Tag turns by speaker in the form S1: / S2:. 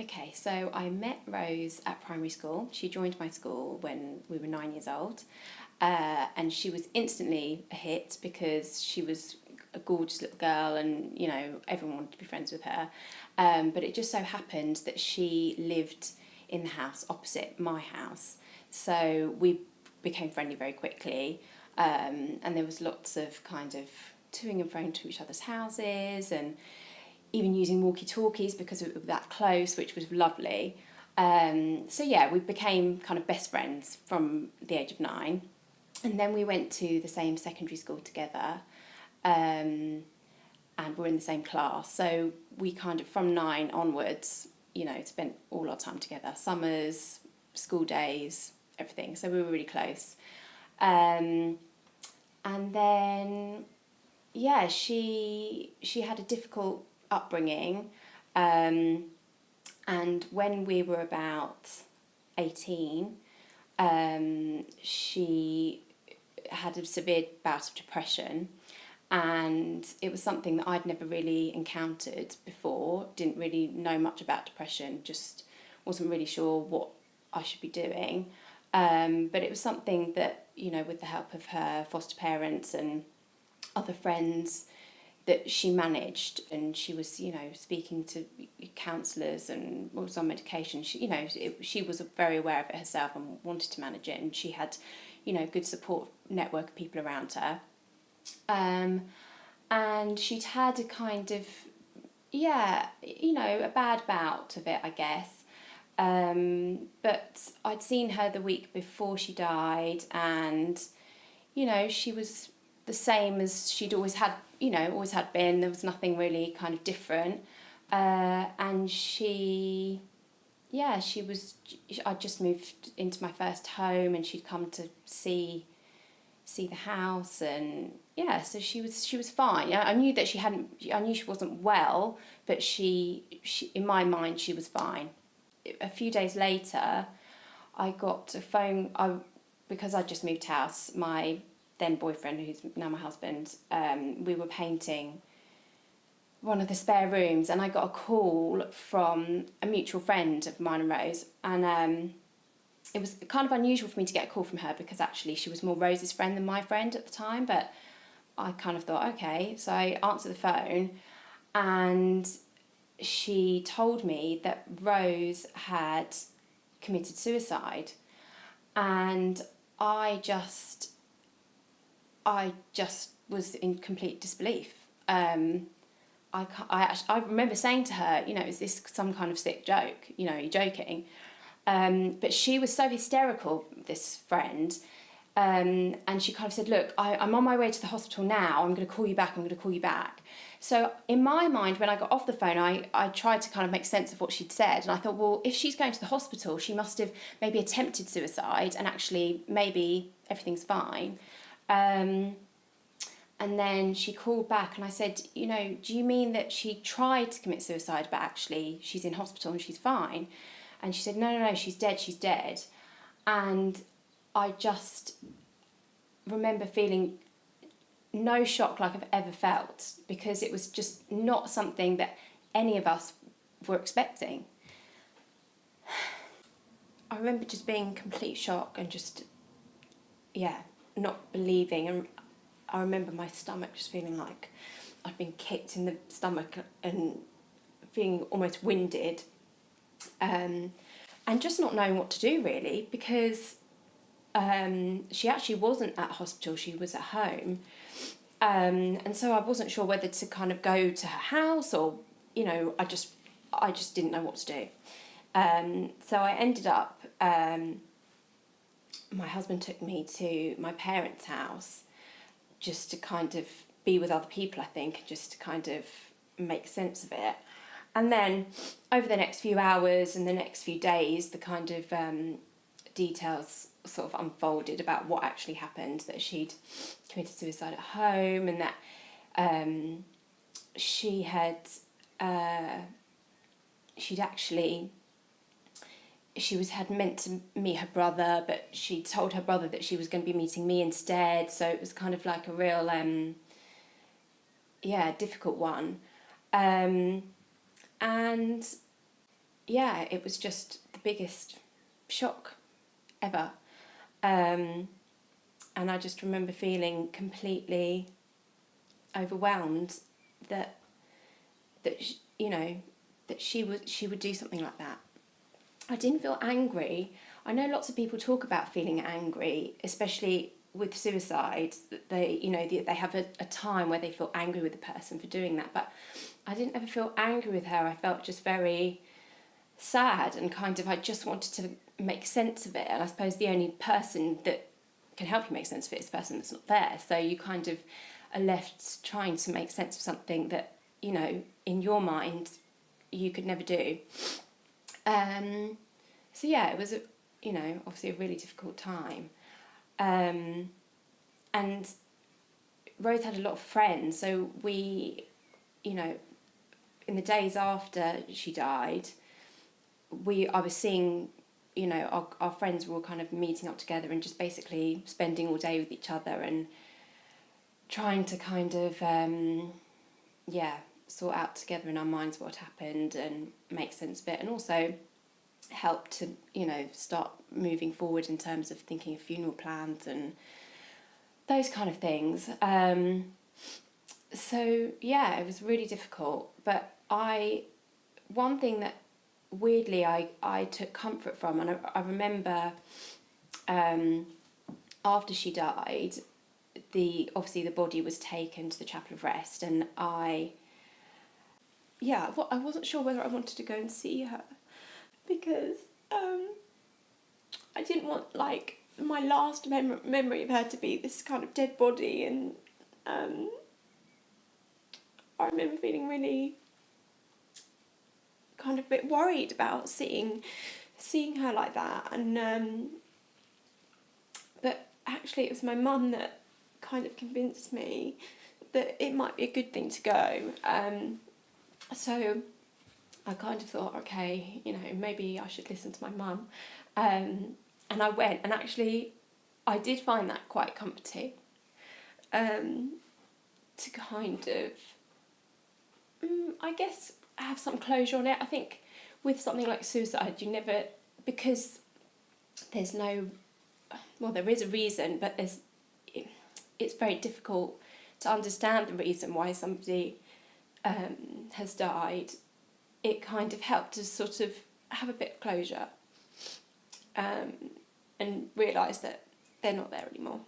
S1: Okay, so I met Rose at primary school. She joined my school when we were 9 years old, and she was instantly a hit because she was a gorgeous little girl, and everyone wanted to be friends with her. But it just so happened that she lived in the house opposite my house, so we became friendly very quickly. And there was lots of kind of toing and froing to each other's houses, and even using walkie-talkies because we were that close, which was lovely. So yeah, we became kind of best friends from the age of 9, and then we went to the same secondary school together, and we're in the same class. So we kind of from 9 onwards, spent all our time together, summers, school days, everything. So we were really close. And then yeah, she had a difficult upbringing, and when we were about 18, she had a severe bout of depression, and it was something that I'd never really encountered before. Didn't really know much about depression, just wasn't really sure what I should be doing. But it was something that, with the help of her foster parents and other friends, that she managed, and she was, speaking to counsellors and was on medication. She was very aware of it herself and wanted to manage it, and she had, a good support network of people around her. And she'd had a kind of, a bad bout of it, I guess. But I'd seen her the week before she died, and, she was the same as she'd always had been. There was nothing really kind of different. And I'd just moved into my first home, and she'd come to see the house, and yeah, so she was fine. I knew that I knew she wasn't well, but she in my mind she was fine. A few days later, I got a phone. Because I'd just moved house, my then boyfriend, who's now my husband, we were painting one of the spare rooms, and I got a call from a mutual friend of mine and Rose, and it was kind of unusual for me to get a call from her because actually she was more Rose's friend than my friend at the time, but I kind of thought, okay. So I answered the phone, and she told me that Rose had committed suicide, and I just was in complete disbelief. I remember saying to her, is this some kind of sick joke? Are you joking? But she was so hysterical, this friend, and she kind of said, look, I'm on my way to the hospital now. I'm going to call you back. So in my mind, when I got off the phone, I tried to kind of make sense of what she'd said. And I thought, well, if she's going to the hospital, she must have maybe attempted suicide, and actually maybe everything's fine. And then she called back, and I said, do you mean that she tried to commit suicide, but actually she's in hospital and she's fine? And she said, no, she's dead. And I just remember feeling no shock like I've ever felt, because it was just not something that any of us were expecting. I remember just being in complete shock and just, not believing. And I remember my stomach just feeling like I'd been kicked in the stomach and feeling almost winded. And just not knowing what to do, really, because she actually wasn't at hospital, she was at home. And so I wasn't sure whether to kind of go to her house or, I just didn't know what to do. So I ended up, my husband took me to my parents' house just to kind of be with other people, I think, just to kind of make sense of it. And then over the next few hours and the next few days, the kind of details sort of unfolded about what actually happened, that she'd committed suicide at home, and that she'd had meant to meet her brother, but she told her brother that she was going to be meeting me instead. So it was kind of like a real, difficult one. And yeah, it was just the biggest shock ever. And I just remember feeling completely overwhelmed that you know, that she would do something like that. I didn't feel angry. I know lots of people talk about feeling angry, especially with suicide. They, you know, they have a time where they feel angry with the person for doing that. But I didn't ever feel angry with her. I felt just very sad and kind of, I just wanted to make sense of it. And I suppose the only person that can help you make sense of it is the person that's not there. So you kind of are left trying to make sense of something that, you know, in your mind you could never do. So yeah, it was, you know, obviously a really difficult time. And Rose had a lot of friends, so we, you know, in the days after she died, I was seeing, you know, our friends were all kind of meeting up together and just basically spending all day with each other and trying to kind of, sort out together in our minds what happened and make sense of it, and also help to, you know, start moving forward in terms of thinking of funeral plans and those kind of things. So yeah, it was really difficult, but one thing that weirdly I took comfort from, and I remember after she died, obviously the body was taken to the Chapel of Rest, and I wasn't sure whether I wanted to go and see her, because I didn't want, like, my last memory of her to be this kind of dead body, and I remember feeling really kind of a bit worried about seeing her like that, and but actually it was my mum that kind of convinced me that it might be a good thing to go. So I kind of thought, okay, you know, maybe I should listen to my mum. And I went, and actually I did find that quite comforting, to kind of, I guess, have some closure on it. I think with something like suicide, you never, because there's no, well, there is a reason, but it's very difficult to understand the reason why somebody has died. It kind of helped to sort of have a bit of closure, and realise that they're not there anymore.